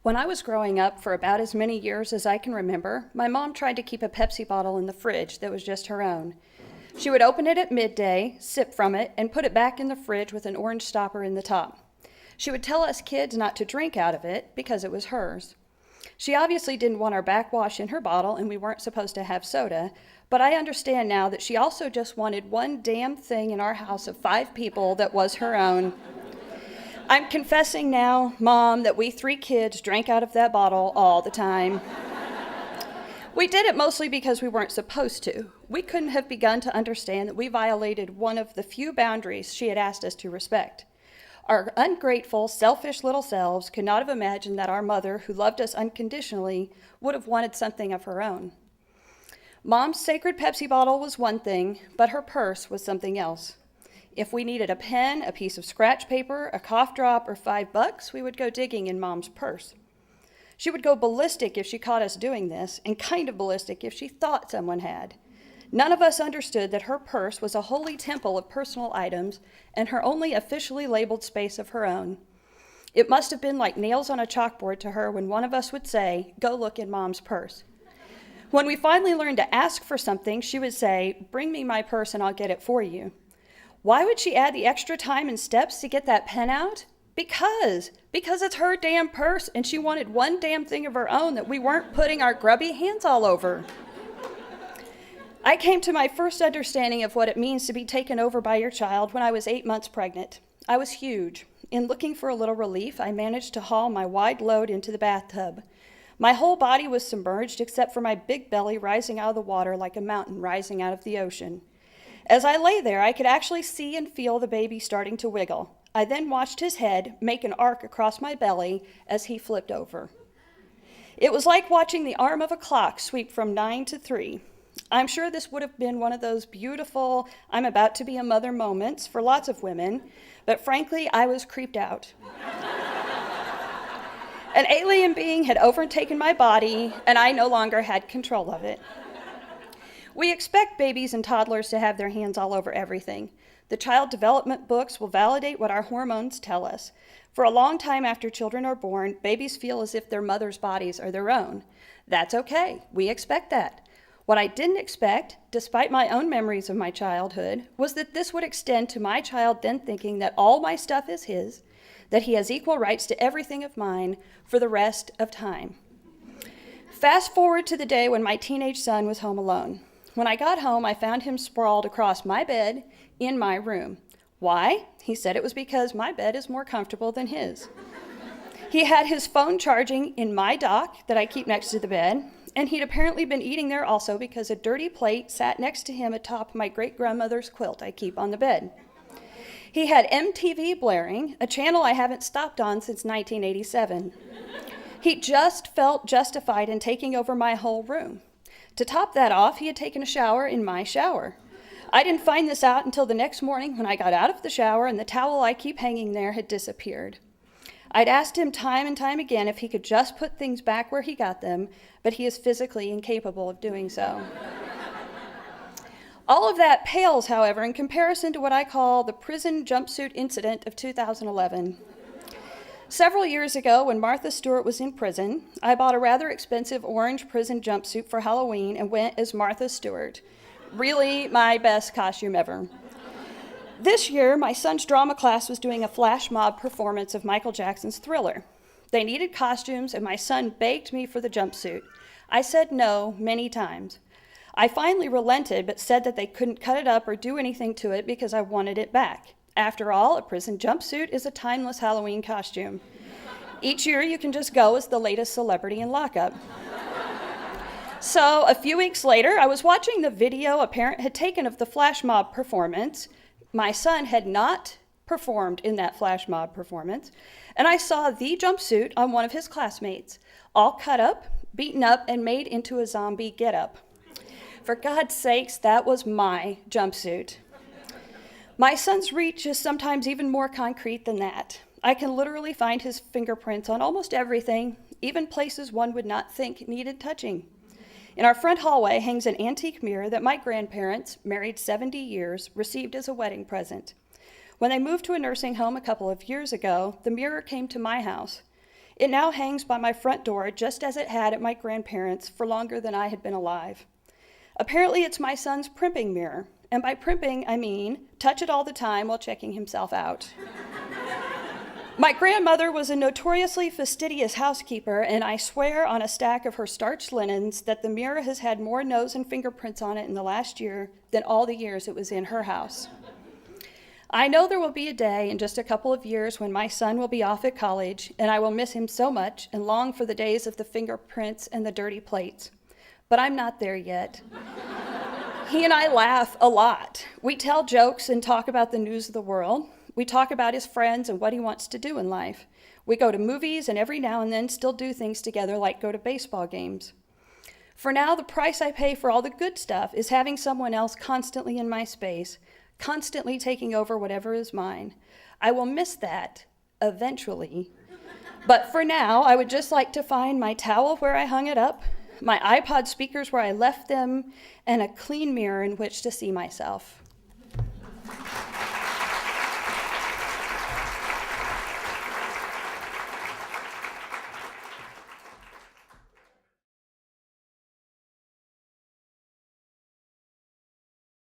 When I was growing up, for about as many years as I can remember, my mom tried to keep a Pepsi bottle in the fridge that was just her own. She would open it at midday, sip from it, and put it back in the fridge with an orange stopper in the top. She would tell us kids not to drink out of it because it was hers. She obviously didn't want our backwash in her bottle, and we weren't supposed to have soda, but I understand now that she also just wanted one damn thing in our house of 5 people that was her own. I'm confessing now, Mom, that we 3 kids drank out of that bottle all the time. We did it mostly because we weren't supposed to. We couldn't have begun to understand that we violated one of the few boundaries she had asked us to respect. Our ungrateful, selfish little selves could not have imagined that our mother, who loved us unconditionally, would have wanted something of her own. Mom's sacred Pepsi bottle was one thing, but her purse was something else. If we needed a pen, a piece of scratch paper, a cough drop, or $5, we would go digging in Mom's purse. She would go ballistic if she caught us doing this, and kind of ballistic if she thought someone had. None of us understood that her purse was a holy temple of personal items and her only officially labeled space of her own. It must have been like nails on a chalkboard to her when one of us would say, "Go look in Mom's purse." When we finally learned to ask for something, she would say, "Bring me my purse and I'll get it for you." Why would she add the extra time and steps to get that pen out? Because it's her damn purse, and she wanted one damn thing of her own that we weren't putting our grubby hands all over. I came to my first understanding of what it means to be taken over by your child when I was 8 months pregnant. I was huge. In looking for a little relief, I managed to haul my wide load into the bathtub. My whole body was submerged except for my big belly rising out of the water like a mountain rising out of the ocean. As I lay there, I could actually see and feel the baby starting to wiggle. I then watched his head make an arc across my belly as he flipped over. It was like watching the arm of a clock sweep from 9 to 3. I'm sure this would have been one of those beautiful, I'm about to be a mother moments for lots of women, but frankly, I was creeped out. An alien being had overtaken my body, and I no longer had control of it. We expect babies and toddlers to have their hands all over everything. The child development books will validate what our hormones tell us. For a long time after children are born, babies feel as if their mother's bodies are their own. That's okay. We expect that. What I didn't expect, despite my own memories of my childhood, was that this would extend to my child then thinking that all my stuff is his, that he has equal rights to everything of mine for the rest of time. Fast forward to the day when my teenage son was home alone. When I got home, I found him sprawled across my bed in my room. Why? He said it was because my bed is more comfortable than his. He had his phone charging in my dock that I keep next to the bed, and he'd apparently been eating there also because a dirty plate sat next to him atop my great-grandmother's quilt I keep on the bed. He had MTV blaring, a channel I haven't stopped on since 1987. He just felt justified in taking over my whole room. To top that off, he had taken a shower in my shower. I didn't find this out until the next morning when I got out of the shower and the towel I keep hanging there had disappeared. I'd asked him time and time again if he could just put things back where he got them, but he is physically incapable of doing so. All of that pales, however, in comparison to what I call the prison jumpsuit incident of 2011. Several years ago, when Martha Stewart was in prison, I bought a rather expensive orange prison jumpsuit for Halloween and went as Martha Stewart. Really my best costume ever. This year, my son's drama class was doing a flash mob performance of Michael Jackson's Thriller. They needed costumes, and my son begged me for the jumpsuit. I said no many times. I finally relented, but said that they couldn't cut it up or do anything to it because I wanted it back. After all, a prison jumpsuit is a timeless Halloween costume. Each year, you can just go as the latest celebrity in lockup. So, a few weeks later, I was watching the video a parent had taken of the flash mob performance. My son had not performed in that flash mob performance, and I saw the jumpsuit on one of his classmates, all cut up, beaten up, and made into a zombie getup. For God's sakes, that was my jumpsuit. My son's reach is sometimes even more concrete than that. I can literally find his fingerprints on almost everything, even places one would not think needed touching. In our front hallway hangs an antique mirror that my grandparents, married 70 years, received as a wedding present. When they moved to a nursing home a couple of years ago, the mirror came to my house. It now hangs by my front door just as it had at my grandparents' for longer than I had been alive. Apparently it's my son's primping mirror, and by primping I mean touch it all the time while checking himself out. My grandmother was a notoriously fastidious housekeeper, and I swear on a stack of her starched linens that the mirror has had more nose and fingerprints on it in the last year than all the years it was in her house. I know there will be a day in just a couple of years when my son will be off at college, and I will miss him so much and long for the days of the fingerprints and the dirty plates. But I'm not there yet. He and I laugh a lot. We tell jokes and talk about the news of the world. We talk about his friends and what he wants to do in life. We go to movies and every now and then still do things together like go to baseball games. For now, the price I pay for all the good stuff is having someone else constantly in my space, constantly taking over whatever is mine. I will miss that eventually. But for now, I would just like to find my towel where I hung it up, my iPod speakers where I left them, and a clean mirror in which to see myself.